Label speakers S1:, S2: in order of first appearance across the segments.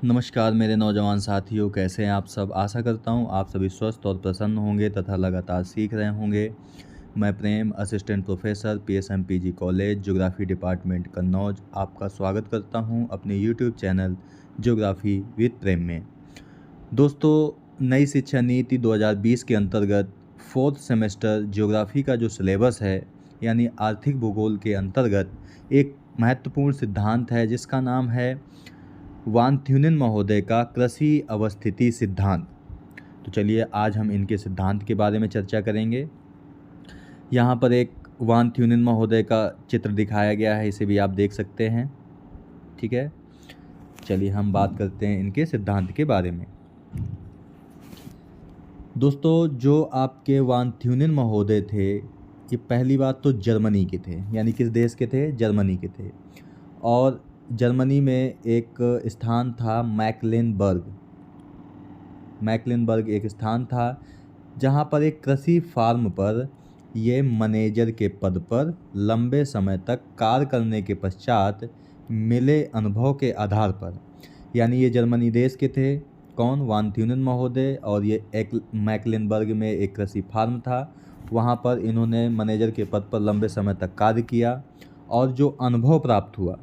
S1: नमस्कार मेरे नौजवान साथियों, कैसे हैं आप सब। आशा करता हूं आप सभी स्वस्थ और प्रसन्न होंगे तथा लगातार सीख रहे होंगे। मैं Prem, assistant professor PSMPG college geography department Kannauj आपका स्वागत करता हूं अपने YouTube channel geography with Prem में। दोस्तों, नई शिक्षा नीति 2020 के अंतर्गत फोर्थ सेमेस्टर ज्योग्राफी का जो सिलेबस है यानी आर्थिक भूगोल के अंतर्गत एक महत्वपूर्ण सिद्धांत है जिसका नाम है वान थ्यूनेन महोदय का कृषि अवस्थिति सिद्धांत। तो चलिए आज हम इनके सिद्धांत के बारे में चर्चा करेंगे। यहाँ पर एक वान थ्यूनेन महोदय का चित्र दिखाया गया है, इसे भी आप देख सकते हैं। ठीक है, चलिए हम बात करते हैं इनके सिद्धांत के बारे में। दोस्तों, जो आपके वान थ्यूनेन महोदय थे, ये पहली बात तो जर्मनी के थे, यानी किस देश के थे? जर्मनी के थे। और जर्मनी में एक स्थान था मैक्लेनबर्ग। मैक्लेनबर्ग एक स्थान था जहाँ पर एक कृषि फार्म पर ये मैनेजर के पद पर लंबे समय तक कार्य करने के पश्चात मिले अनुभव के आधार पर, यानी ये जर्मनी देश के थे। कौन? वान थ्यूनेन महोदय। और ये एक मैक्लेनबर्ग में एक कृषि फार्म था, वहाँ पर इन्होंने मैनेजर के पद पर लंबे समय तक कार्य किया और जो अनुभव प्राप्त हुआ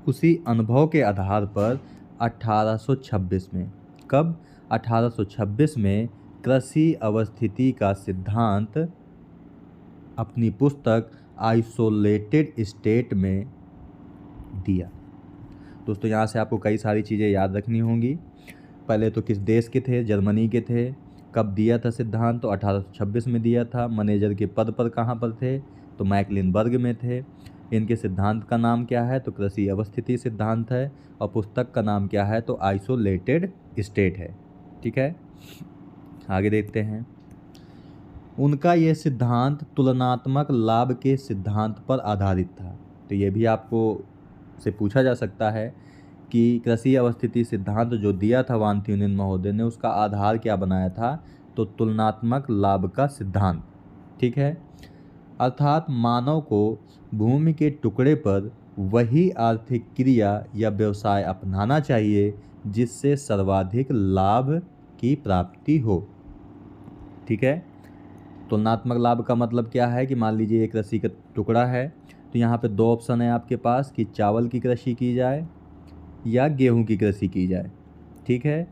S1: उसी अनुभव के आधार पर 1826 में, कब? 1826 में कृषि अवस्थिति का सिद्धांत अपनी पुस्तक आइसोलेटेड स्टेट में दिया। दोस्तों, यहाँ से आपको कई सारी चीज़ें याद रखनी होंगी। पहले तो किस देश के थे? जर्मनी के थे। कब दिया था सिद्धांत? तो 1826 में दिया था। मैनेजर के पद पर कहाँ पर थे? तो मैक्लेनबर्ग में थे। इनके सिद्धांत का नाम क्या है? तो कृषि अवस्थिति सिद्धांत है। और पुस्तक का नाम क्या है? तो आइसोलेटेड स्टेट है। ठीक है, आगे देखते हैं। उनका ये सिद्धांत तुलनात्मक लाभ के सिद्धांत पर आधारित था। तो ये भी आपको से पूछा जा सकता है कि कृषि अवस्थिति सिद्धांत जो दिया था वान थ्यूनेन महोदय ने, उसका आधार क्या बनाया था? तो तुलनात्मक लाभ का सिद्धांत। ठीक है, अर्थात मानव को भूमि के टुकड़े पर वही आर्थिक क्रिया या व्यवसाय अपनाना चाहिए जिससे सर्वाधिक लाभ की प्राप्ति हो। ठीक है, तुलनात्मक लाभ का मतलब क्या है कि मान लीजिए एक कृषि का टुकड़ा है, तो यहाँ पे दो ऑप्शन है आपके पास कि चावल की कृषि की जाए या गेहूं की कृषि की जाए। ठीक है,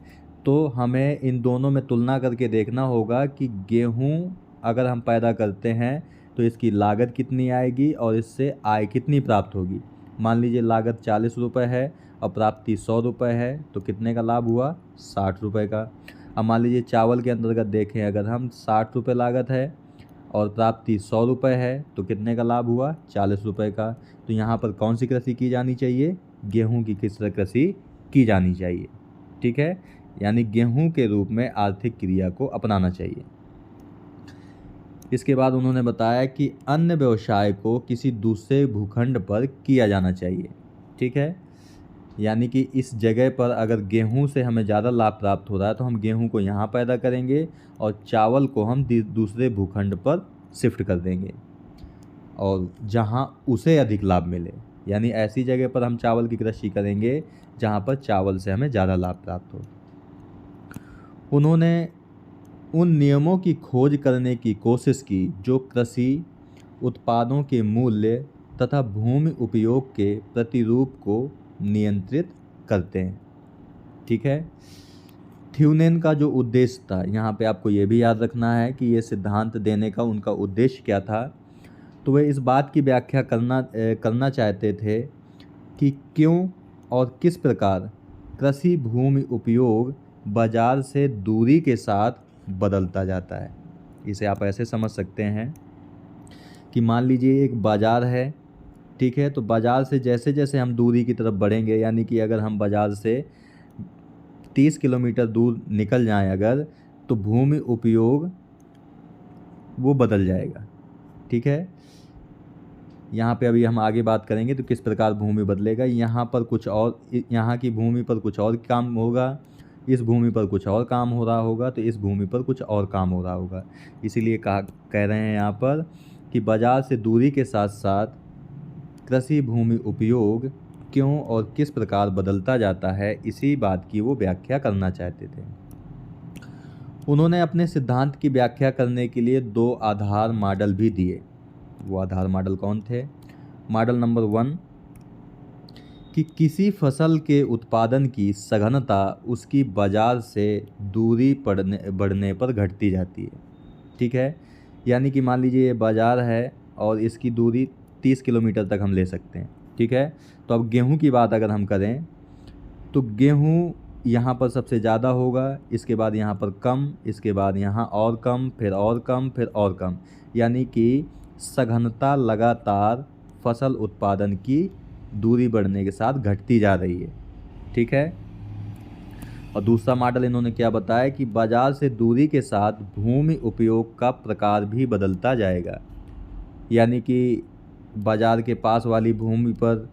S1: तो हमें इन दोनों में तुलना करके देखना होगा कि गेहूं अगर हम पैदा करते हैं तो इसकी लागत कितनी आएगी और इससे आय कितनी प्राप्त होगी। मान लीजिए लागत 40 रुपये है और प्राप्ति 100 रुपये है, तो कितने का लाभ हुआ? 60 रुपये का। अब मान लीजिए चावल के अंतर्गत देखें, अगर हम 60 रुपये लागत है और प्राप्ति 100 रुपये है, तो कितने का लाभ हुआ? 40 रुपये का। तो यहाँ पर कौन सी कृषि की जानी चाहिए? गेहूं की कृषि की जानी चाहिए। ठीक है, यानी गेहूं के रूप में आर्थिक क्रिया को अपनाना चाहिए। इसके बाद उन्होंने बताया कि अन्य व्यवसाय को किसी दूसरे भूखंड पर किया जाना चाहिए। ठीक है, यानी कि इस जगह पर अगर गेहूं से हमें ज़्यादा लाभ प्राप्त हो रहा है तो हम गेहूं को यहाँ पैदा करेंगे और चावल को हम दूसरे भूखंड पर शिफ्ट कर देंगे और जहाँ उसे अधिक लाभ मिले, यानी ऐसी जगह पर हम चावल की कृषि करेंगे जहाँ पर चावल से हमें ज़्यादा लाभ प्राप्त हो। उन्होंने उन नियमों की खोज करने की कोशिश की जो कृषि उत्पादों के मूल्य तथा भूमि उपयोग के प्रतिरूप को नियंत्रित करते हैं। ठीक है, थ्यूनेन का जो उद्देश्य था, यहाँ पे आपको ये भी याद रखना है कि ये सिद्धांत देने का उनका उद्देश्य क्या था। तो वे इस बात की व्याख्या करना चाहते थे कि क्यों और किस प्रकार कृषि भूमि उपयोग बाजार से दूरी के साथ बदलता जाता है। इसे आप ऐसे समझ सकते हैं कि मान लीजिए एक बाज़ार है। ठीक है, तो बाज़ार से जैसे जैसे हम दूरी की तरफ बढ़ेंगे, यानी कि अगर हम बाज़ार से 30 किलोमीटर दूर निकल जाएं अगर, तो भूमि उपयोग वो बदल जाएगा। ठीक है, यहाँ पे अभी हम आगे बात करेंगे तो किस प्रकार भूमि बदलेगा। यहाँ पर कुछ और, यहाँ की भूमि पर कुछ और काम होगा, इस भूमि पर कुछ और काम हो रहा होगा, तो इस भूमि पर कुछ और काम हो रहा होगा। इसीलिए कह रहे हैं यहाँ पर कि बाज़ार से दूरी के साथ साथ कृषि भूमि उपयोग क्यों और किस प्रकार बदलता जाता है, इसी बात की वो व्याख्या करना चाहते थे। उन्होंने अपने सिद्धांत की व्याख्या करने के लिए 2 आधार मॉडल भी दिए। वो आधार मॉडल कौन थे? मॉडल नंबर 1 कि किसी फसल के उत्पादन की सघनता उसकी बाजार से दूरी बढ़ने पर घटती जाती है। ठीक है, यानी कि मान लीजिए ये बाजार है और इसकी दूरी 30 किलोमीटर तक हम ले सकते हैं। ठीक है, तो अब गेहूं की बात अगर हम करें तो गेहूं यहाँ पर सबसे ज़्यादा होगा, इसके बाद यहाँ पर कम, इसके बाद यहाँ और कम, फिर और कम, फिर और कम, यानी कि सघनता लगातार फसल उत्पादन की दूरी बढ़ने के साथ घटती जा रही है। ठीक है, और दूसरा मॉडल इन्होंने क्या बताया कि बाजार से दूरी के साथ भूमि उपयोग का प्रकार भी बदलता जाएगा, यानी कि बाजार के पास वाली भूमि पर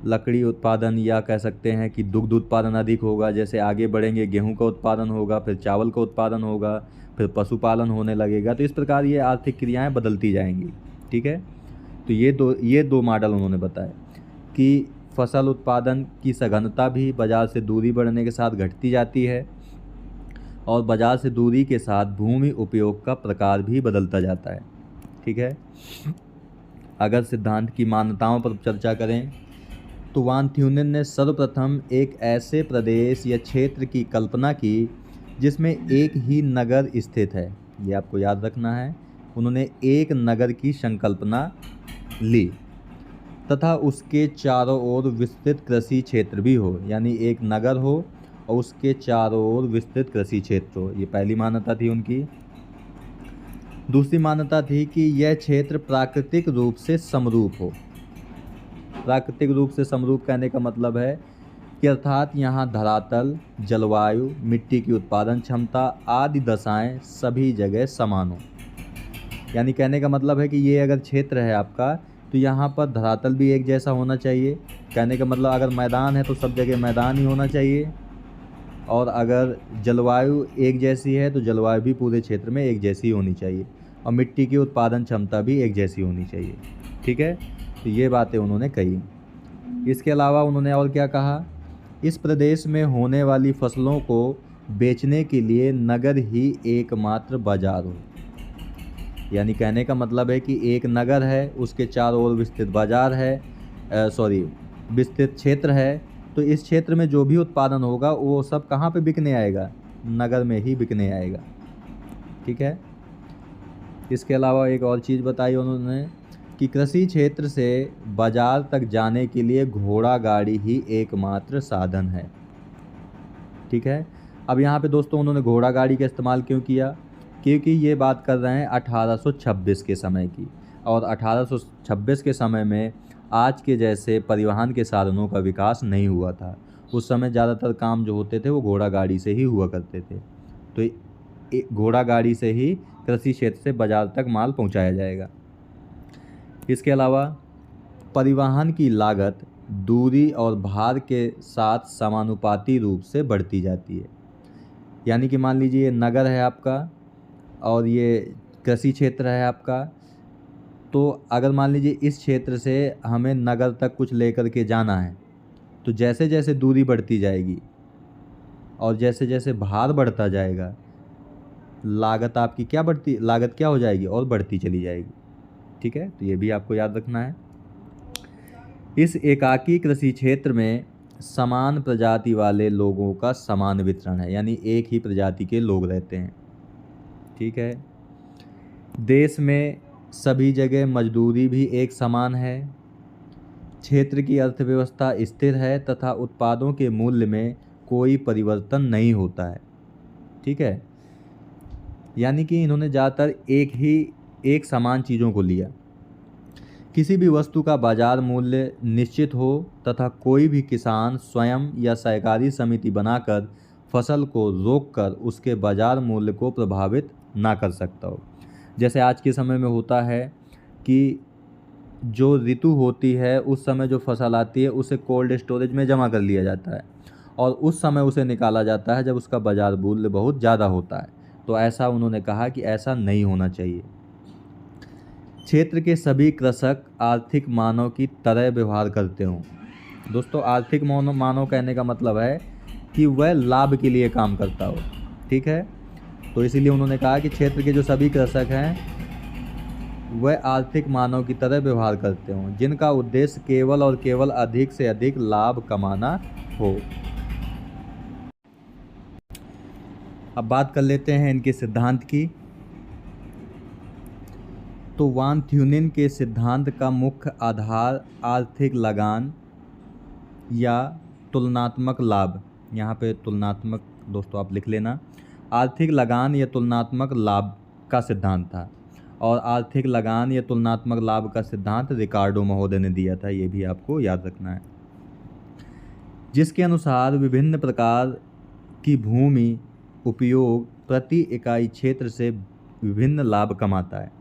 S1: लकड़ी उत्पादन या कह सकते हैं कि दुग्ध उत्पादन अधिक होगा। जैसे आगे बढ़ेंगे गेहूं का उत्पादन होगा, फिर चावल का उत्पादन होगा, फिर पशुपालन होने लगेगा। तो इस प्रकार ये आर्थिक क्रियाएं बदलती जाएंगी। ठीक है, तो ये दो मॉडल उन्होंने बताया कि फसल उत्पादन की सघनता भी बाजार से दूरी बढ़ने के साथ घटती जाती है और बाजार से दूरी के साथ भूमि उपयोग का प्रकार भी बदलता जाता है। ठीक है, अगर सिद्धांत की मान्यताओं पर चर्चा करें तो वान थ्यूनेन ने सर्वप्रथम एक ऐसे प्रदेश या क्षेत्र की कल्पना की जिसमें एक ही नगर स्थित है। ये आपको याद रखना है, उन्होंने एक नगर की संकल्पना ली तथा उसके चारों ओर विस्तृत कृषि क्षेत्र भी हो, यानी एक नगर हो और उसके चारों ओर विस्तृत कृषि क्षेत्र हो। ये पहली मान्यता थी उनकी। दूसरी मान्यता थी कि यह क्षेत्र प्राकृतिक रूप से समरूप हो। प्राकृतिक रूप से समरूप कहने का मतलब है कि अर्थात यहाँ धरातल, जलवायु, मिट्टी की उत्पादन क्षमता आदि दशाएं सभी जगह समान हो। यानी कहने का मतलब है कि ये अगर क्षेत्र है आपका तो यहाँ पर धरातल भी एक जैसा होना चाहिए। कहने का मतलब अगर मैदान है तो सब जगह मैदान ही होना चाहिए, और अगर जलवायु एक जैसी है तो जलवायु भी पूरे क्षेत्र में एक जैसी होनी चाहिए, और मिट्टी की उत्पादन क्षमता भी एक जैसी होनी चाहिए। ठीक है, तो ये बातें उन्होंने कही। इसके अलावा उन्होंने और क्या कहा, इस प्रदेश में होने वाली फसलों को बेचने के लिए नगर ही एकमात्र बाजार हो। यानी कहने का मतलब है कि एक नगर है, उसके चारों ओर विस्तृत बाजार है, विस्तृत क्षेत्र है, तो इस क्षेत्र में जो भी उत्पादन होगा वो सब कहाँ पे बिकने आएगा? नगर में ही बिकने आएगा। ठीक है, इसके अलावा एक और चीज़ बताई उन्होंने कि कृषि क्षेत्र से बाजार तक जाने के लिए घोड़ा गाड़ी ही एकमात्र साधन है। ठीक है, अब यहाँ पे दोस्तों उन्होंने घोड़ा गाड़ी का इस्तेमाल क्यों किया? क्योंकि ये बात कर रहे हैं 1826 के समय की, और 1826 के समय में आज के जैसे परिवहन के साधनों का विकास नहीं हुआ था। उस समय ज़्यादातर काम जो होते थे वो घोड़ा गाड़ी से ही हुआ करते थे। तो घोड़ा गाड़ी से ही कृषि क्षेत्र से बाजार तक माल पहुंचाया जाएगा। इसके अलावा परिवहन की लागत दूरी और भार के साथ समानुपाती रूप से बढ़ती जाती है। यानी कि मान लीजिए ये नगर है आपका और ये कृषि क्षेत्र है आपका, तो अगर मान लीजिए इस क्षेत्र से हमें नगर तक कुछ लेकर के जाना है, तो जैसे जैसे दूरी बढ़ती जाएगी और जैसे जैसे भार बढ़ता जाएगा, लागत क्या हो जाएगी? और बढ़ती चली जाएगी। ठीक है, तो ये भी आपको याद रखना है। इस एकाकी कृषि क्षेत्र में समान प्रजाति वाले लोगों का समान वितरण है, यानी एक ही प्रजाति के लोग रहते हैं। ठीक है, देश में सभी जगह मजदूरी भी एक समान है। क्षेत्र की अर्थव्यवस्था स्थिर है तथा उत्पादों के मूल्य में कोई परिवर्तन नहीं होता है। ठीक है, यानी कि इन्होंने ज़्यादातर एक समान चीज़ों को लिया। किसी भी वस्तु का बाजार मूल्य निश्चित हो तथा कोई भी किसान स्वयं या सहकारी समिति बनाकर फसल को रोककर उसके बाजार मूल्य को प्रभावित ना कर सकता हो। जैसे आज के समय में होता है कि जो ऋतु होती है उस समय जो फसल आती है उसे कोल्ड स्टोरेज में जमा कर लिया जाता है और उस समय उसे निकाला जाता है जब उसका बाजार मूल्य बहुत ज़्यादा होता है। तो ऐसा उन्होंने कहा कि ऐसा नहीं होना चाहिए। क्षेत्र के सभी कृषक आर्थिक मानव की तरह व्यवहार करते हों। दोस्तों, आर्थिक मानव कहने का मतलब है कि वह लाभ के लिए काम करता हो। ठीक है, तो इसीलिए उन्होंने कहा कि क्षेत्र के जो सभी कृषक हैं वह आर्थिक मानव की तरह व्यवहार करते हों, जिनका उद्देश्य केवल और केवल अधिक से अधिक लाभ कमाना हो। अब बात कर लेते हैं इनके सिद्धांत की। तो वान थ्यूनिन के सिद्धांत का मुख्य आधार आर्थिक लगान या तुलनात्मक लाभ, यहाँ पे तुलनात्मक दोस्तों आप लिख लेना, आर्थिक लगान या तुलनात्मक लाभ का सिद्धांत था। और आर्थिक लगान या तुलनात्मक लाभ का सिद्धांत रिकार्डो महोदय ने दिया था, ये भी आपको याद रखना है। जिसके अनुसार विभिन्न प्रकार की भूमि उपयोग प्रति इकाई क्षेत्र से विभिन्न लाभ कमाता है।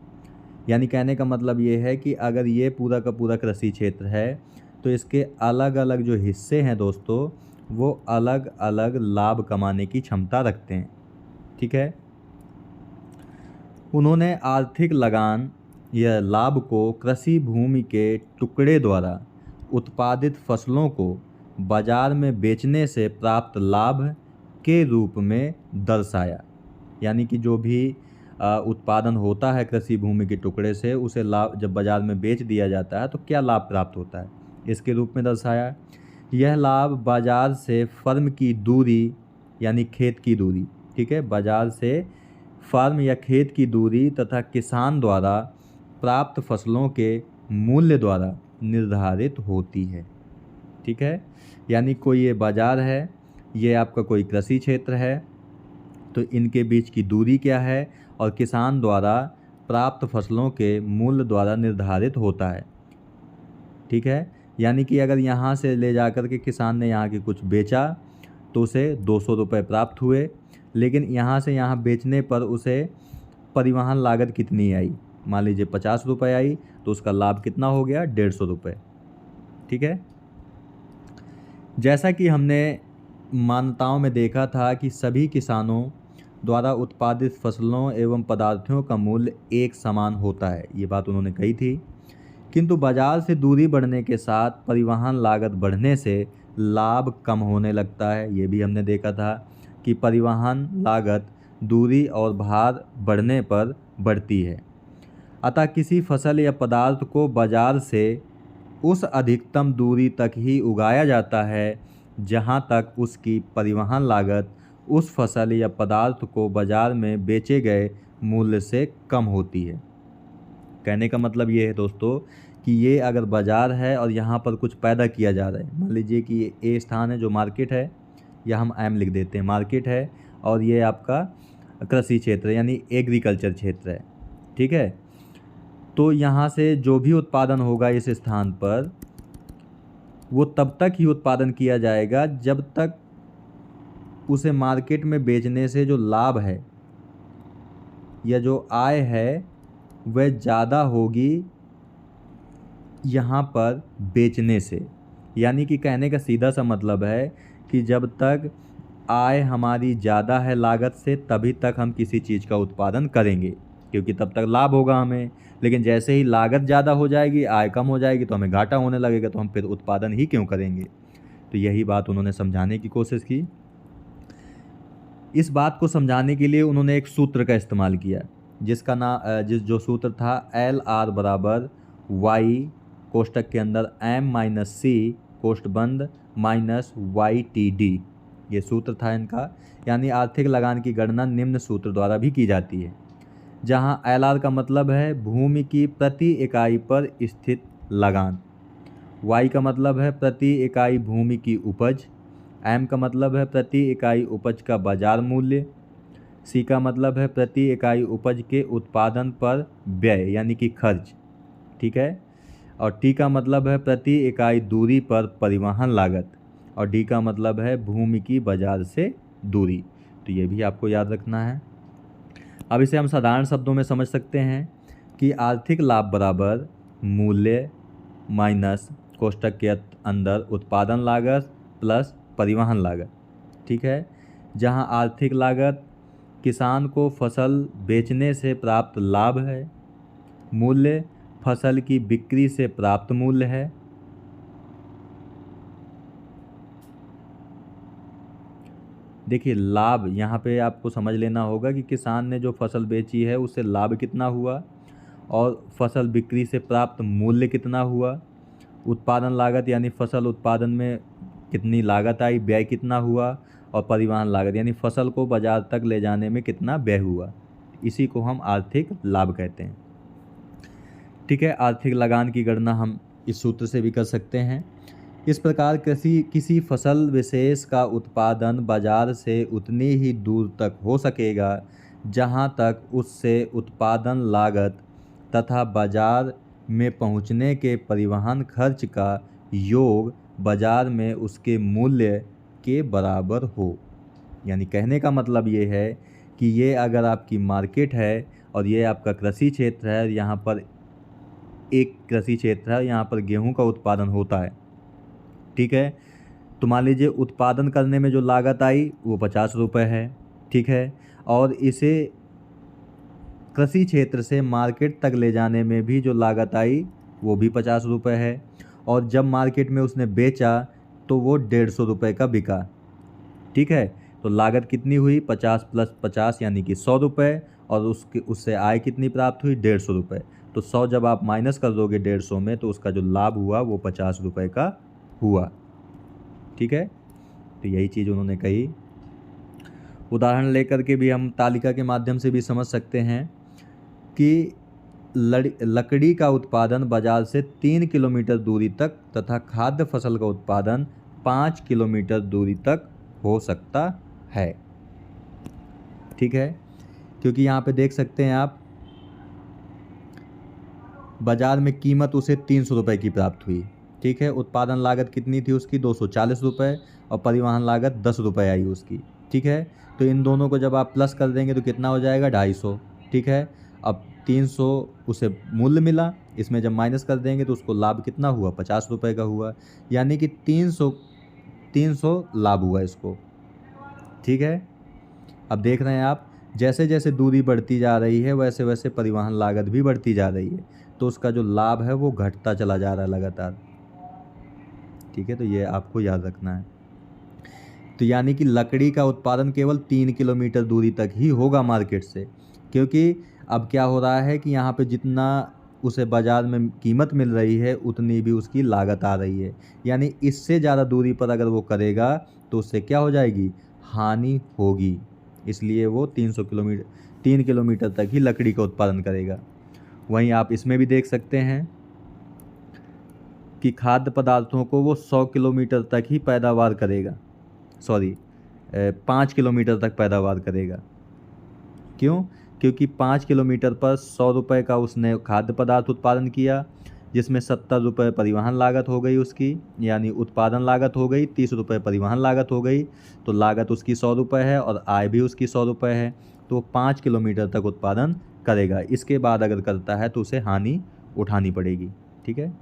S1: यानी कहने का मतलब ये है कि अगर ये पूरा का पूरा कृषि क्षेत्र है तो इसके अलग अलग जो हिस्से हैं दोस्तों वो अलग अलग लाभ कमाने की क्षमता रखते हैं। ठीक है, उन्होंने आर्थिक लगान या लाभ को कृषि भूमि के टुकड़े द्वारा उत्पादित फसलों को बाजार में बेचने से प्राप्त लाभ के रूप में दर्शाया। यानी कि जो भी उत्पादन होता है कृषि भूमि के टुकड़े से, उसे लाभ जब बाजार में बेच दिया जाता है तो क्या लाभ प्राप्त होता है, इसके रूप में दर्शाया। यह लाभ बाजार से फर्म की दूरी यानी खेत की दूरी, ठीक है, बाजार से फर्म या खेत की दूरी तथा किसान द्वारा प्राप्त फसलों के मूल्य द्वारा निर्धारित होती है। ठीक है, यानी कोई ये बाजार है, ये आपका कोई कृषि क्षेत्र है, तो इनके बीच की दूरी क्या है और किसान द्वारा प्राप्त फसलों के मूल्य द्वारा निर्धारित होता है। ठीक है, यानी कि अगर यहाँ से ले जाकर के किसान ने यहाँ के कुछ बेचा तो उसे 200 रुपये प्राप्त हुए, लेकिन यहाँ से यहाँ बेचने पर उसे परिवहन लागत कितनी आई, मान लीजिए 50 रुपये आई, तो उसका लाभ कितना हो गया, 150 रुपये। ठीक है, जैसा कि हमने मान्यताओं में देखा था कि सभी किसानों द्वारा उत्पादित फसलों एवं पदार्थों का मूल्य एक समान होता है, ये बात उन्होंने कही थी। किंतु बाजार से दूरी बढ़ने के साथ परिवहन लागत बढ़ने से लाभ कम होने लगता है, ये भी हमने देखा था कि परिवहन लागत दूरी और भार बढ़ने पर बढ़ती है। अतः किसी फसल या पदार्थ को बाजार से उस अधिकतम दूरी तक ही उगाया जाता है जहां तक उसकी परिवहन लागत उस फसल या पदार्थ को बाजार में बेचे गए मूल्य से कम होती है। कहने का मतलब ये है दोस्तों कि ये अगर बाज़ार है और यहाँ पर कुछ पैदा किया जा रहा है, मान लीजिए कि ये ए स्थान है जो मार्केट है, या हम एम लिख देते हैं, मार्केट है, और ये आपका कृषि क्षेत्र यानी एग्रीकल्चर क्षेत्र है। ठीक है, तो यहाँ से जो भी उत्पादन होगा इस स्थान पर वो तब तक ही उत्पादन किया जाएगा जब तक उसे मार्केट में बेचने से जो लाभ है या जो आय है वह ज़्यादा होगी यहाँ पर बेचने से। यानी कि कहने का सीधा सा मतलब है कि जब तक आय हमारी ज़्यादा है लागत से तभी तक हम किसी चीज़ का उत्पादन करेंगे, क्योंकि तब तक लाभ होगा हमें। लेकिन जैसे ही लागत ज़्यादा हो जाएगी, आय कम हो जाएगी, तो हमें घाटा होने लगेगा, तो हम फिर उत्पादन ही क्यों करेंगे। तो यही बात उन्होंने समझाने की कोशिश की। इस बात को समझाने के लिए उन्होंने एक सूत्र का इस्तेमाल किया, जिसका जो सूत्र था LR बराबर Y कोष्टक के अंदर M-C कोष्ट बंद माइनस YTD, ये सूत्र था इनका। यानी आर्थिक लगान की गणना निम्न सूत्र द्वारा भी की जाती है, जहां LR का मतलब है भूमि की प्रति इकाई पर स्थित लगान, Y का मतलब है प्रति इकाई भूमि की उपज, M का मतलब है प्रति इकाई उपज का बाजार मूल्य, C का मतलब है प्रति इकाई उपज के उत्पादन पर व्यय यानी कि खर्च। ठीक है, और T का मतलब है प्रति इकाई दूरी पर परिवहन लागत, और D का मतलब है भूमि की बाजार से दूरी। तो ये भी आपको याद रखना है। अब इसे हम साधारण शब्दों में समझ सकते हैं कि आर्थिक लाभ बराबर मूल्य माइनस कोष्टक के अंदर उत्पादन लागत प्लस परिवहन लागत। ठीक है, जहां आर्थिक लागत किसान को फसल बेचने से प्राप्त लाभ है, मूल्य फसल की बिक्री से प्राप्त मूल्य है। देखिए लाभ यहाँ पे आपको समझ लेना होगा कि किसान ने जो फसल बेची है उससे लाभ कितना हुआ और फसल बिक्री से प्राप्त मूल्य कितना हुआ। उत्पादन लागत यानी फसल उत्पादन में कितनी लागत आई, व्यय कितना हुआ, और परिवहन लागत यानी फसल को बाजार तक ले जाने में कितना व्यय हुआ। इसी को हम आर्थिक लाभ कहते हैं। ठीक है, आर्थिक लगान की गणना हम इस सूत्र से भी कर सकते हैं। इस प्रकार किसी फसल विशेष का उत्पादन बाजार से उतनी ही दूर तक हो सकेगा जहां तक उससे उत्पादन लागत तथा बाजार में पहुंचने के परिवहन खर्च का योग बाजार में उसके मूल्य के बराबर हो। यानी कहने का मतलब ये है कि ये अगर आपकी मार्केट है और ये आपका कृषि क्षेत्र है, यहाँ पर एक कृषि क्षेत्र है, यहाँ पर गेहूं का उत्पादन होता है। ठीक है, तो मान लीजिए उत्पादन करने में जो लागत आई वो 50 रुपये है। ठीक है, और इसे कृषि क्षेत्र से मार्केट तक ले जाने में भी जो लागत आई वो भी 50 रुपये है। और जब मार्केट में उसने बेचा तो वो 150 रुपये का बिका। ठीक है, तो लागत कितनी हुई, 50 + 50 यानी कि 100 रुपये, और उससे आय कितनी प्राप्त हुई, 150 रुपये। तो 100 जब आप माइनस कर दोगे 150 में तो उसका जो लाभ हुआ वो 50 रुपये का हुआ। ठीक है, तो यही चीज़ उन्होंने कही। उदाहरण लेकर के भी हम तालिका के माध्यम से भी समझ सकते हैं कि लकड़ी का उत्पादन बाजार से 3 किलोमीटर दूरी तक तथा खाद्य फसल का उत्पादन 5 किलोमीटर दूरी तक हो सकता है। ठीक है, क्योंकि यहाँ पे देख सकते हैं आप बाजार में कीमत उसे 300 रुपये की प्राप्त हुई। ठीक है, उत्पादन लागत कितनी थी उसकी, 240 रुपये, और परिवहन लागत 10 रुपये आई उसकी। ठीक है, तो इन दोनों को जब आप प्लस कर देंगे तो कितना हो जाएगा, 250। ठीक है, अब 300 उसे मूल्य मिला, इसमें जब माइनस कर देंगे तो उसको लाभ कितना हुआ, 50 रुपये का हुआ। यानी कि 300 लाभ हुआ इसको। ठीक है, अब देख रहे हैं आप जैसे जैसे दूरी बढ़ती जा रही है वैसे वैसे परिवहन लागत भी बढ़ती जा रही है, तो उसका जो लाभ है वो घटता चला जा रहा है लगातार। ठीक है, तो ये आपको याद रखना है। तो यानी कि लकड़ी का उत्पादन केवल 3 किलोमीटर दूरी तक ही होगा मार्केट से, क्योंकि अब क्या हो रहा है कि यहाँ पे जितना उसे बाज़ार में कीमत मिल रही है उतनी भी उसकी लागत आ रही है। यानी इससे ज़्यादा दूरी पर अगर वो करेगा तो उससे क्या हो जाएगी, हानि होगी। इसलिए वो 3 किलोमीटर तक ही लकड़ी का उत्पादन करेगा। वहीं आप इसमें भी देख सकते हैं कि खाद्य पदार्थों को वो 100 किलोमीटर तक ही पैदावार करेगा, 5 किलोमीटर तक पैदावार करेगा। क्यों, क्योंकि 5 किलोमीटर पर 100 रुपये का उसने खाद्य पदार्थ उत्पादन किया, जिसमें 70 रुपये परिवहन लागत हो गई उसकी, यानी उत्पादन लागत हो गई, 30 रुपये परिवहन लागत हो गई, तो लागत उसकी 100 रुपये है और आय भी उसकी 100 रुपये है। तो 5 किलोमीटर तक उत्पादन करेगा, इसके बाद अगर करता है तो उसे हानि उठानी पड़ेगी। ठीक है,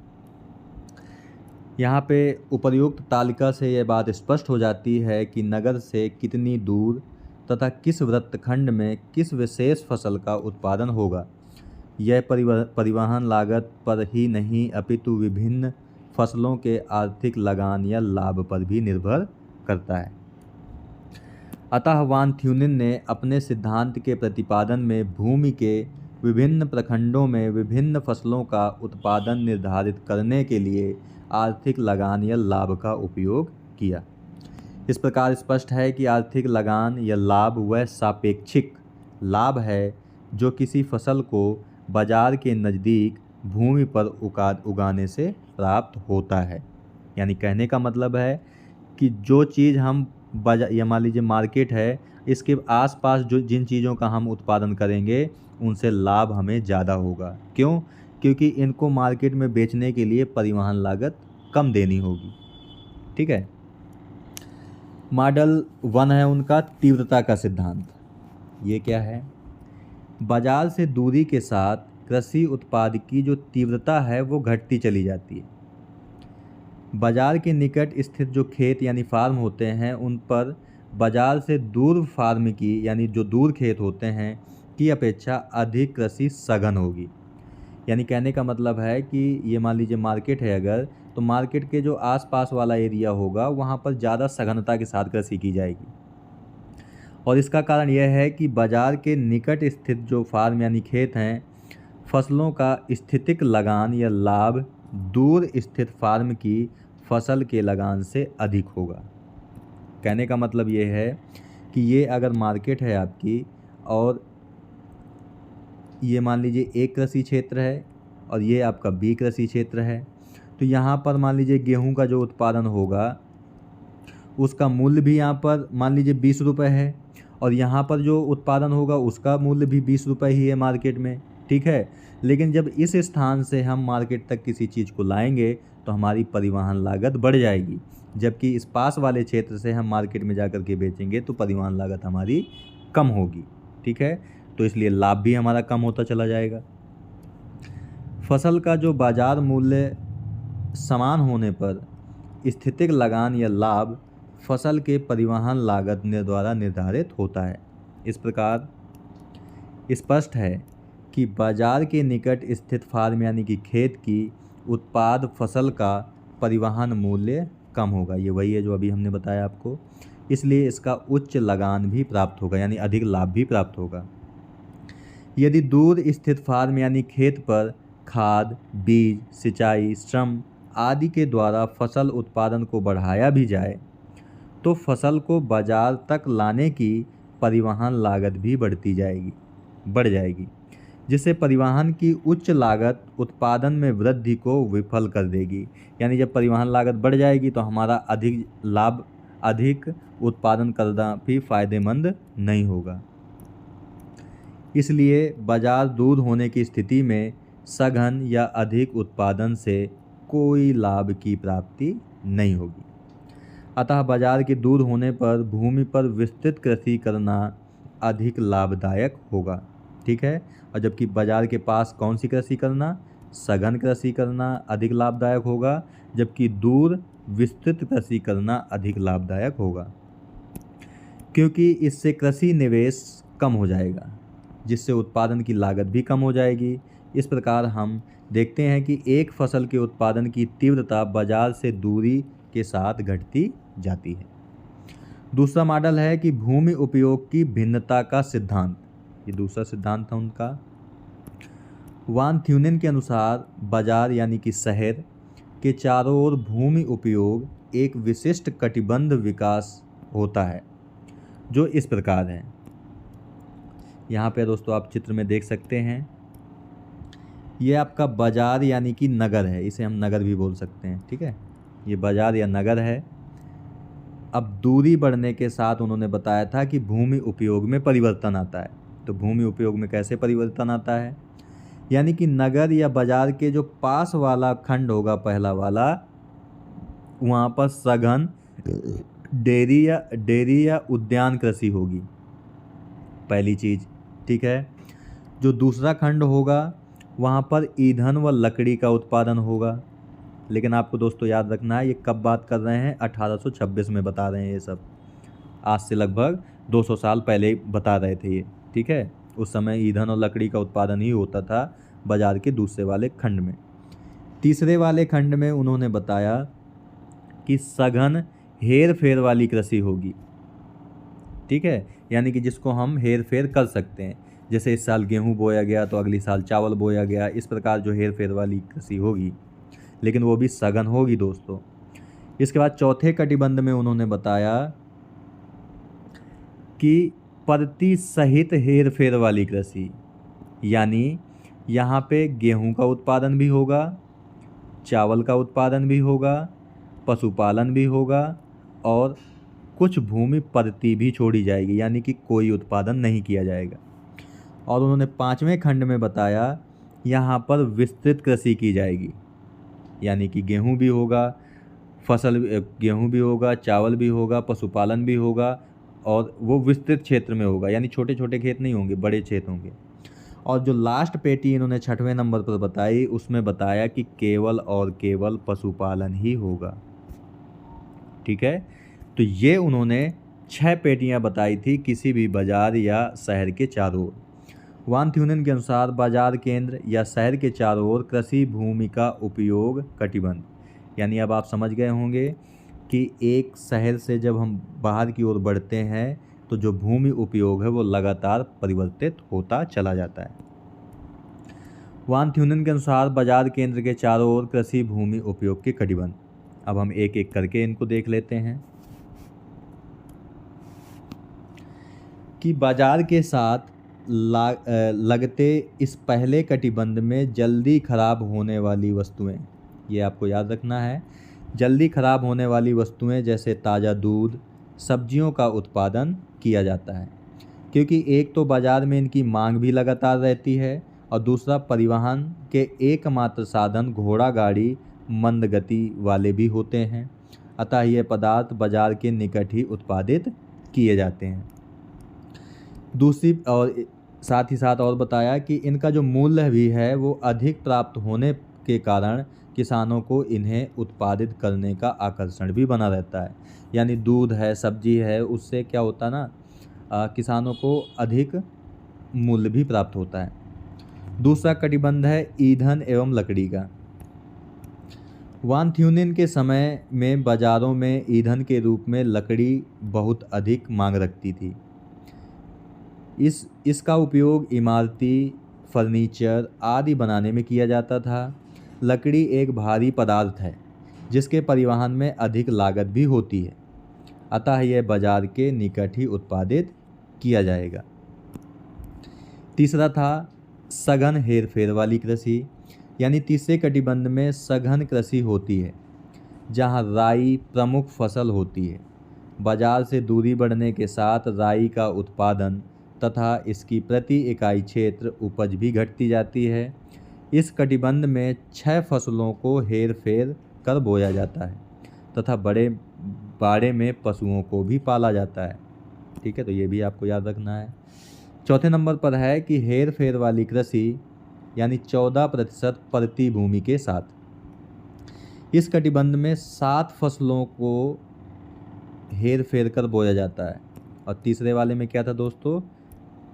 S1: यहाँ पे उपर्युक्त तालिका से यह बात स्पष्ट हो जाती है कि नगर से कितनी दूर तथा किस वृत्तखंड में किस विशेष फसल का उत्पादन होगा, यह परिवहन लागत पर ही नहीं अपितु विभिन्न फसलों के आर्थिक लगान या लाभ पर भी निर्भर करता है। अतः वान थ्यूनिन ने अपने सिद्धांत के प्रतिपादन में भूमि के विभिन्न प्रखंडों में विभिन्न फसलों का उत्पादन निर्धारित करने के लिए आर्थिक लगान या लाभ का उपयोग किया। इस प्रकार स्पष्ट है कि आर्थिक लगान या लाभ वह सापेक्षिक लाभ है जो किसी फसल को बाजार के नज़दीक भूमि पर उगाने से प्राप्त होता है। यानी कहने का मतलब है कि जो चीज़ हम बाजार या मान लीजिए मार्केट है, इसके आसपास जो जिन चीज़ों का हम उत्पादन करेंगे उनसे लाभ हमें ज़्यादा होगा। क्यों, क्योंकि इनको मार्केट में बेचने के लिए परिवहन लागत कम देनी होगी। ठीक है, मॉडल 1 है उनका तीव्रता का सिद्धांत। ये क्या है, बाजार से दूरी के साथ कृषि उत्पाद की जो तीव्रता है वो घटती चली जाती है। बाजार के निकट स्थित जो खेत यानी फार्म होते हैं उन पर बाजार से दूर फार्म की यानी जो दूर खेत होते हैं की अपेक्षा अधिक कृषि सघन होगी। यानी कहने का मतलब है कि ये मान लीजिए मार्केट है अगर, तो मार्केट के जो आसपास वाला एरिया होगा वहाँ पर ज़्यादा सघनता के साथ कृषि की जाएगी। और इसका कारण यह है कि बाज़ार के निकट स्थित जो फार्म यानी खेत हैं, फसलों का स्थितिक लगान या लाभ दूर स्थित फार्म की फसल के लगान से अधिक होगा। कहने का मतलब ये है कि ये अगर मार्केट है आपकी और ये मान लीजिए ए कृषि क्षेत्र है और ये आपका बी कृषि क्षेत्र है, तो यहाँ पर मान लीजिए गेहूं का जो उत्पादन होगा उसका मूल्य भी यहाँ पर मान लीजिए 20 रुपये है और यहाँ पर जो उत्पादन होगा उसका मूल्य भी 20 रुपये ही है मार्केट में, ठीक है। लेकिन जब इस स्थान से हम मार्केट तक किसी चीज़ को लाएंगे तो हमारी परिवहन लागत बढ़ जाएगी, जबकि इस पास वाले क्षेत्र से हम मार्केट में जा कर के बेचेंगे तो परिवहन लागत हमारी कम होगी, ठीक है। तो इसलिए लाभ भी हमारा कम होता चला जाएगा। फसल का जो बाजार मूल्य समान होने पर स्थितिक लगान या लाभ फसल के परिवहन लागत द्वारा निर्धारित होता है। इस प्रकार स्पष्ट है कि बाजार के निकट स्थित फार्म यानी कि खेत की उत्पाद फसल का परिवहन मूल्य कम होगा। ये वही है जो अभी हमने बताया आपको, इसलिए इसका उच्च लगान भी प्राप्त होगा यानी अधिक लाभ भी प्राप्त होगा। यदि दूर स्थित फार्म यानी खेत पर खाद, बीज, सिंचाई, श्रम आदि के द्वारा फसल उत्पादन को बढ़ाया भी जाए तो फसल को बाजार तक लाने की परिवहन लागत भी बढ़ जाएगी, जिससे परिवहन की उच्च लागत उत्पादन में वृद्धि को विफल कर देगी। यानी जब परिवहन लागत बढ़ जाएगी तो हमारा अधिक उत्पादन करना भी फायदेमंद नहीं होगा। इसलिए बाजार दूर होने की स्थिति में सघन या अधिक उत्पादन से कोई लाभ की प्राप्ति नहीं होगी। अतः बाजार के दूर होने पर भूमि पर विस्तृत कृषि करना अधिक लाभदायक होगा, ठीक है। और जबकि बाजार के पास कौन सी कृषि करना, सघन कृषि करना अधिक लाभदायक होगा, जबकि दूर विस्तृत कृषि करना अधिक लाभदायक होगा, क्योंकि इससे कृषि निवेश कम हो जाएगा, जिससे उत्पादन की लागत भी कम हो जाएगी। इस प्रकार हम देखते हैं कि एक फसल के उत्पादन की तीव्रता बाजार से दूरी के साथ घटती जाती है। दूसरा मॉडल है कि भूमि उपयोग की भिन्नता का सिद्धांत। ये दूसरा सिद्धांत था उनका। वान थ्यूनेन के अनुसार बाजार यानी कि शहर के चारों ओर भूमि उपयोग एक विशिष्ट कटिबंध विकास होता है जो इस प्रकार है। यहाँ पे दोस्तों आप चित्र में देख सकते हैं, ये आपका बाजार यानी कि नगर है, इसे हम नगर भी बोल सकते हैं, ठीक है। ये बाजार या नगर है। अब दूरी बढ़ने के साथ उन्होंने बताया था कि भूमि उपयोग में परिवर्तन आता है। तो भूमि उपयोग में कैसे परिवर्तन आता है, यानी कि नगर या बाजार के जो पास वाला खंड होगा पहला वाला, वहाँ पर सघन डेयरी या उद्यान कृषि होगी, पहली चीज़, ठीक है। जो दूसरा खंड होगा वहाँ पर ईंधन व लकड़ी का उत्पादन होगा। लेकिन आपको दोस्तों याद रखना है, ये कब बात कर रहे हैं, 1826 में बता रहे हैं ये सब। आज से लगभग 200 साल पहले बता रहे थे ये, ठीक है। उस समय ईंधन और लकड़ी का उत्पादन ही होता था बाजार के दूसरे वाले खंड में। तीसरे वाले खंड में उन्होंने बताया कि सघन हेर फेर वाली कृषि होगी, ठीक है। यानी कि जिसको हम हेर फेर कर सकते हैं, जैसे इस साल गेहूं बोया गया तो अगली साल चावल बोया गया, इस प्रकार जो हेर फेर वाली कृषि होगी, लेकिन वो भी सघन होगी दोस्तों। इसके बाद चौथे कटिबंध में उन्होंने बताया कि परती सहित हेर फेर वाली कृषि, यानी यहाँ पे गेहूं का उत्पादन भी होगा, चावल का उत्पादन भी होगा, पशुपालन भी होगा और कुछ भूमि परती भी छोड़ी जाएगी, यानी कि कोई उत्पादन नहीं किया जाएगा। और उन्होंने पाँचवें खंड में बताया यहाँ पर विस्तृत कृषि की जाएगी, यानी कि गेहूं भी होगा, गेहूं भी होगा, चावल भी होगा, पशुपालन भी होगा और वो विस्तृत क्षेत्र में होगा, यानी छोटे छोटे खेत नहीं होंगे, बड़े क्षेत्र होंगे। और जो लास्ट पेटी इन्होंने 6वें नंबर पर बताई, उसमें बताया कि केवल और केवल पशुपालन ही होगा, ठीक है। तो ये उन्होंने 6 पेटियां बताई थी किसी भी बाजार या शहर के चारों ओर। वान थ्यूनेन के अनुसार बाजार केंद्र या शहर के चारों ओर कृषि भूमि का उपयोग कटिबंध, यानी अब आप समझ गए होंगे कि एक शहर से जब हम बाहर की ओर बढ़ते हैं तो जो भूमि उपयोग है वो लगातार परिवर्तित होता चला जाता है। वान थ्यूनेन के अनुसार बाजार केंद्र के चारों ओर कृषि भूमि उपयोग के कटिबंध। अब हम एक एक करके इनको देख लेते हैं कि बाजार के साथ लगते इस पहले कटिबंध में जल्दी खराब होने वाली वस्तुएं, ये आपको याद रखना है, जल्दी खराब होने वाली वस्तुएं जैसे ताज़ा दूध, सब्जियों का उत्पादन किया जाता है, क्योंकि एक तो बाज़ार में इनकी मांग भी लगातार रहती है और दूसरा परिवहन के एकमात्र साधन घोड़ा गाड़ी मंद गति वाले भी होते हैं, अतः ये पदार्थ बाज़ार के निकट ही उत्पादित किए जाते हैं। दूसरी और साथ ही साथ और बताया कि इनका जो मूल्य भी है वो अधिक प्राप्त होने के कारण किसानों को इन्हें उत्पादित करने का आकर्षण भी बना रहता है, यानी दूध है, सब्जी है, उससे क्या होता है ना, किसानों को अधिक मूल्य भी प्राप्त होता है। दूसरा कटिबंध है ईंधन एवं लकड़ी का। वान थ्यूनेन के समय में बाज़ारों में ईंधन के रूप में लकड़ी बहुत अधिक मांग रखती थी। इसका उपयोग इमारती, फर्नीचर आदि बनाने में किया जाता था। लकड़ी एक भारी पदार्थ है जिसके परिवहन में अधिक लागत भी होती है, अतः यह बाजार के निकट ही उत्पादित किया जाएगा। तीसरा था सघन हेरफेर वाली कृषि, यानी तीसरे कटिबंध में सघन कृषि होती है जहां राई प्रमुख फसल होती है। बाजार से दूरी बढ़ने के साथ राई का उत्पादन तथा इसकी प्रति इकाई क्षेत्र उपज भी घटती जाती है। इस कटिबंध में 6 फसलों को हेर फेर कर बोया जाता है तथा बड़े बाड़े में पशुओं को भी पाला जाता है। ठीक है, तो ये भी आपको याद रखना है। चौथे नंबर पर है कि हेर फेर वाली कृषि, यानी 14% प्रति भूमि के साथ। इस कटिबंध में 7 फसलों को हेर फेर कर बोया जाता है और तीसरे वाले में क्या था दोस्तों,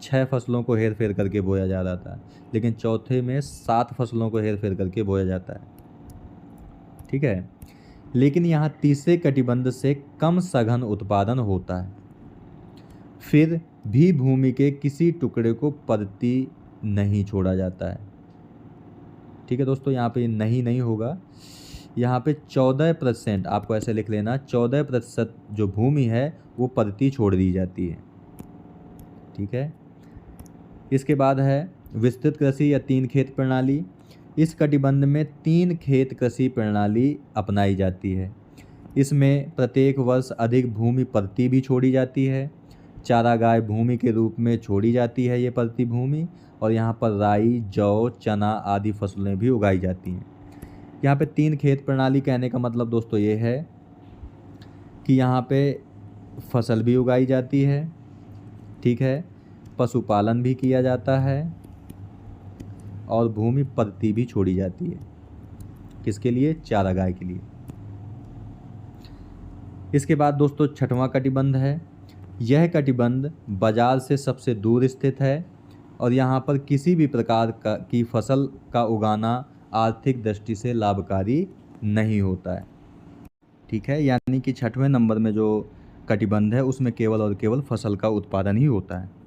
S1: 6 फसलों को हेर फेर करके बोया जा रहा था, लेकिन चौथे में 7 फसलों को हेर फेर करके बोया जाता है। ठीक है, लेकिन यहाँ तीसरे कटिबंध से कम सघन उत्पादन होता है, फिर भी भूमि के किसी टुकड़े को परती नहीं छोड़ा जाता है। ठीक है दोस्तों, यहाँ पे नहीं होगा, यहाँ पे 14% आपको ऐसे लिख लेना, 14% जो भूमि है वो परती छोड़ दी जाती है। ठीक है, इसके बाद है विस्तृत कृषि या 3 खेत प्रणाली। इस कटिबंध में 3 खेत कृषि प्रणाली अपनाई जाती है। इसमें प्रत्येक वर्ष अधिक भूमि परती भी छोड़ी जाती है। चारागाह भूमि के रूप में छोड़ी जाती है ये परती भूमि, और यहाँ पर राई, जौ, चना आदि फसलें भी उगाई जाती हैं। यहाँ पे 3 खेत प्रणाली कहने का मतलब दोस्तों ये है कि यहाँ पे फसल भी उगाई जाती है, ठीक है, पशुपालन भी किया जाता है और भूमि परती भी छोड़ी जाती है। किसके लिए? चारागाह के लिए। इसके बाद दोस्तों 6वां कटिबंध है। यह कटिबंध बाजार से सबसे दूर स्थित है और यहाँ पर किसी भी प्रकार की फसल का उगाना आर्थिक दृष्टि से लाभकारी नहीं होता है। ठीक है, यानी कि 6वें नंबर में जो कटिबंध है उसमें केवल और केवल फसल का उत्पादन ही होता है।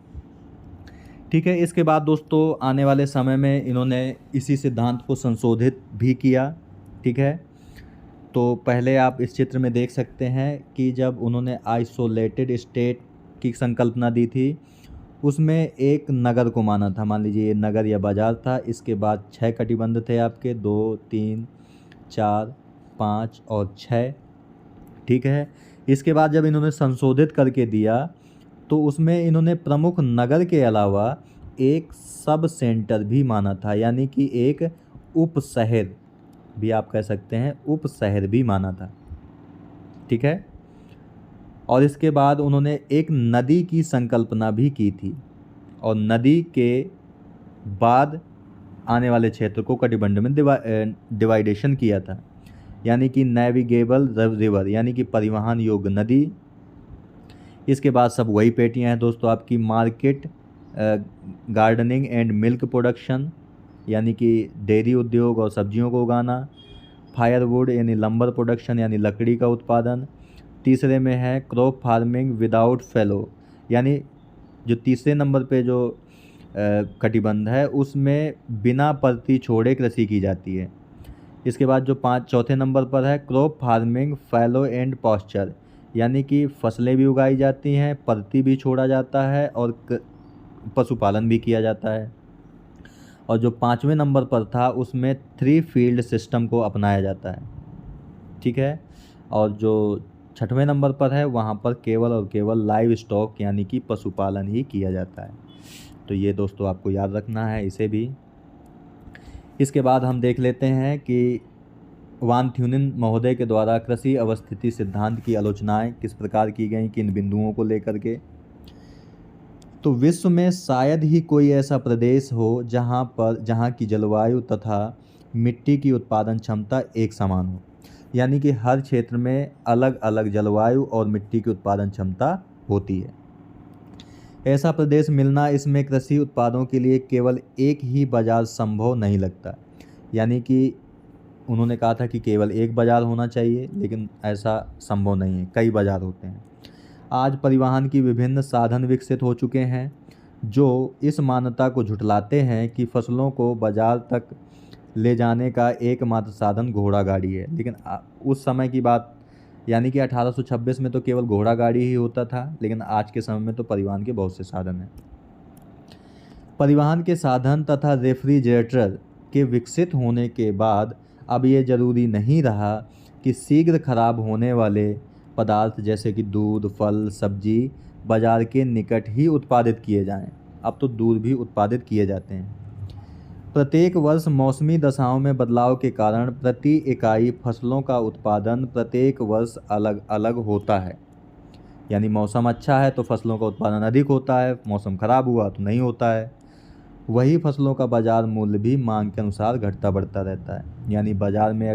S1: ठीक है, इसके बाद दोस्तों आने वाले समय में इन्होंने इसी सिद्धांत को संशोधित भी किया। ठीक है, तो पहले आप इस चित्र में देख सकते हैं कि जब उन्होंने आइसोलेटेड स्टेट की संकल्पना दी थी उसमें एक नगर को माना था। मान लीजिए ये नगर या बाजार था। इसके बाद 6 कटिबंध थे आपके, 2, 3, 4, 5 और 6। ठीक है, इसके बाद जब इन्होंने संशोधित करके दिया तो उसमें इन्होंने प्रमुख नगर के अलावा एक सब सेंटर भी माना था, यानी कि एक उप शहर भी आप कह सकते हैं, उप शहर भी माना था। ठीक है, और इसके बाद उन्होंने एक नदी की संकल्पना भी की थी और नदी के बाद आने वाले क्षेत्र को कटिबंध में डिवाइडेशन किया था, यानी कि नेविगेबल रिवर, यानी कि परिवहन योग्य नदी। इसके बाद सब वही पेटियां हैं दोस्तों आपकी, market gardening and milk production यानी कि डेयरी उद्योग और सब्जियों को उगाना, फायरवुड यानी लंबर प्रोडक्शन यानी लकड़ी का उत्पादन। तीसरे में है क्रॉप फार्मिंग विदाउट फैलो यानी जो तीसरे नंबर पे जो कटिबंध है उसमें बिना परती छोड़े कृषि की जाती है। इसके बाद जो चौथे नंबर पर है crop farming fallow and pasture यानी कि फसलें भी उगाई जाती हैं, परती भी छोड़ा जाता है और पशुपालन भी किया जाता है। और जो पाँचवें नंबर पर था उसमें 3 फील्ड सिस्टम को अपनाया जाता है, ठीक है। और जो छठवें नंबर पर है वहाँ पर केवल और केवल लाइव स्टॉक यानी कि पशुपालन ही किया जाता है। तो ये दोस्तों आपको याद रखना है इसे भी। इसके बाद हम देख लेते हैं कि वान थ्यूनिन महोदय के द्वारा कृषि अवस्थिति सिद्धांत की आलोचनाएं किस प्रकार की गई, किन बिंदुओं को लेकर के। तो विश्व में शायद ही कोई ऐसा प्रदेश हो जहां की जलवायु तथा मिट्टी की उत्पादन क्षमता एक समान हो, यानी कि हर क्षेत्र में अलग अलग जलवायु और मिट्टी की उत्पादन क्षमता होती है। ऐसा प्रदेश मिलना इसमें कृषि उत्पादों के लिए केवल एक ही बाजार संभव नहीं लगता, यानी कि उन्होंने कहा था कि केवल एक बाजार होना चाहिए, लेकिन ऐसा संभव नहीं है, कई बाजार होते हैं। आज परिवहन की विभिन्न साधन विकसित हो चुके हैं जो इस मान्यता को झुठलाते हैं कि फसलों को बाजार तक ले जाने का एकमात्र साधन घोड़ा गाड़ी है। लेकिन उस समय की बात यानी कि 1826 में तो केवल घोड़ा गाड़ी ही होता था, लेकिन आज के समय में तो परिवहन के बहुत से साधन हैं। परिवहन के साधन तथा रेफ्रिजरेटर के विकसित होने के बाद अब ये जरूरी नहीं रहा कि शीघ्र खराब होने वाले पदार्थ जैसे कि दूध, फल, सब्जी बाजार के निकट ही उत्पादित किए जाएं। अब तो दूध भी उत्पादित किए जाते हैं। प्रत्येक वर्ष मौसमी दशाओं में बदलाव के कारण प्रति इकाई फसलों का उत्पादन प्रत्येक वर्ष अलग अलग होता है, यानी मौसम अच्छा है तो फसलों का उत्पादन अधिक होता है, मौसम खराब हुआ तो नहीं होता है। वही फसलों का बाजार मूल्य भी मांग के अनुसार घटता बढ़ता रहता है, यानी बाजार में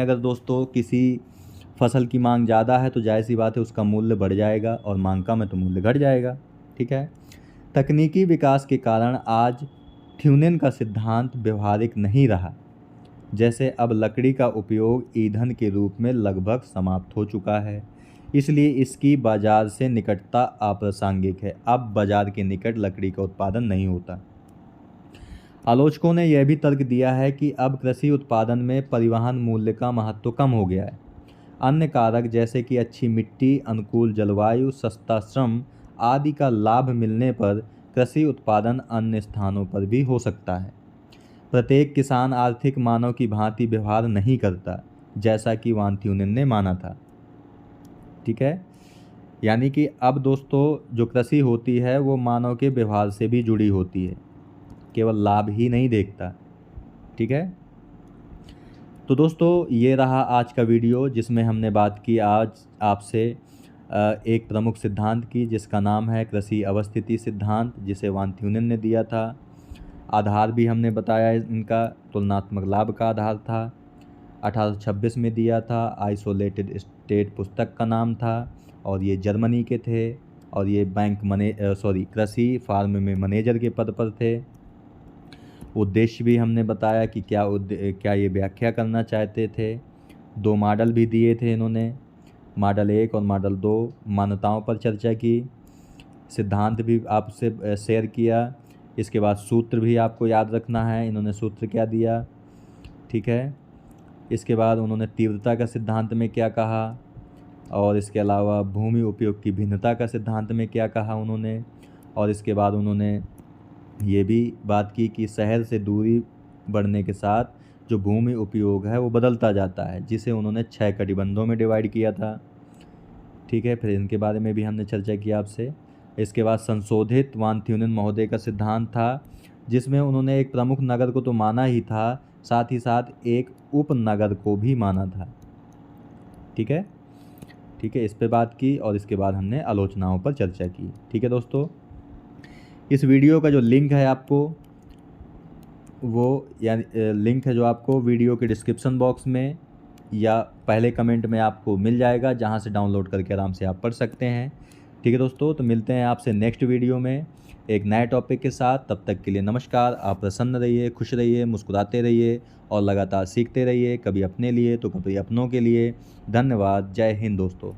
S1: अगर दोस्तों किसी फसल की मांग ज़्यादा है तो जाहिर सी बात है उसका मूल्य बढ़ जाएगा, और मांग कम है तो मूल्य घट जाएगा, ठीक है। तकनीकी विकास के कारण आज थ्यूनेन का सिद्धांत व्यवहारिक नहीं रहा। जैसे अब लकड़ी का उपयोग ईंधन के रूप में लगभग समाप्त हो चुका है, इसलिए इसकी बाजार से निकटता अप्रासंगिक है। अब बाजार के निकट लकड़ी का उत्पादन नहीं होता। आलोचकों ने यह भी तर्क दिया है कि अब कृषि उत्पादन में परिवहन मूल्य का महत्व कम हो गया है। अन्य कारक जैसे कि अच्छी मिट्टी, अनुकूल जलवायु, सस्ता श्रम आदि का लाभ मिलने पर कृषि उत्पादन अन्य स्थानों पर भी हो सकता है। प्रत्येक किसान आर्थिक मानव की भांति व्यवहार नहीं करता, जैसा कि वान थ्यूनेन ने माना था, ठीक है। यानी कि अब दोस्तों जो कृषि होती है वो मानव के व्यवहार से भी जुड़ी होती है, केवल लाभ ही नहीं देखता, ठीक है। तो दोस्तों ये रहा आज का वीडियो जिसमें हमने बात की आज आपसे एक प्रमुख सिद्धांत की जिसका नाम है कृषि अवस्थिति सिद्धांत, जिसे वान थ्यूनेन ने दिया था। आधार भी हमने बताया, इनका तुलनात्मक लाभ का आधार था, 1826 में दिया था। आइसोलेटेड स्टेट पुस्तक का नाम था और ये जर्मनी के थे, और ये कृषि फार्म में मैनेजर के पद पर थे। उद्देश्य भी हमने बताया कि क्या ये व्याख्या करना चाहते थे। 2 मॉडल भी दिए थे इन्होंने, मॉडल 1 और मॉडल 2। मान्यताओं पर चर्चा की, सिद्धांत भी आपसे शेयर किया। इसके बाद सूत्र भी आपको याद रखना है, इन्होंने सूत्र क्या दिया, ठीक है। इसके बाद उन्होंने तीव्रता का सिद्धांत में क्या कहा, और इसके अलावा भूमि उपयोग की भिन्नता का सिद्धांत में क्या कहा उन्होंने। और इसके बाद उन्होंने ये भी बात की कि शहर से दूरी बढ़ने के साथ जो भूमि उपयोग है वो बदलता जाता है, जिसे उन्होंने 6 कटिबंधों में डिवाइड किया था, ठीक है। फिर इनके बारे में भी हमने चर्चा की आपसे। इसके बाद संशोधित वान थ्यूनेन महोदय का सिद्धांत था, जिसमें उन्होंने एक प्रमुख नगर को तो माना ही था, साथ ही साथ एक उपनगर को भी माना था, ठीक है, ठीक है। इस पे बात की और इसके बाद हमने आलोचनाओं पर चर्चा की, ठीक है दोस्तों। इस वीडियो का जो लिंक है आपको वो लिंक है जो आपको वीडियो के डिस्क्रिप्शन बॉक्स में या पहले कमेंट में आपको मिल जाएगा, जहाँ से डाउनलोड करके आराम से आप पढ़ सकते हैं। ठीक है दोस्तों, तो मिलते हैं आपसे नेक्स्ट वीडियो में एक नए टॉपिक के साथ। तब तक के लिए नमस्कार। आप प्रसन्न रहिए, खुश रहिए, मुस्कुराते रहिए और लगातार सीखते रहिए, कभी अपने लिए तो कभी अपनों के लिए। धन्यवाद। जय हिंद दोस्तों।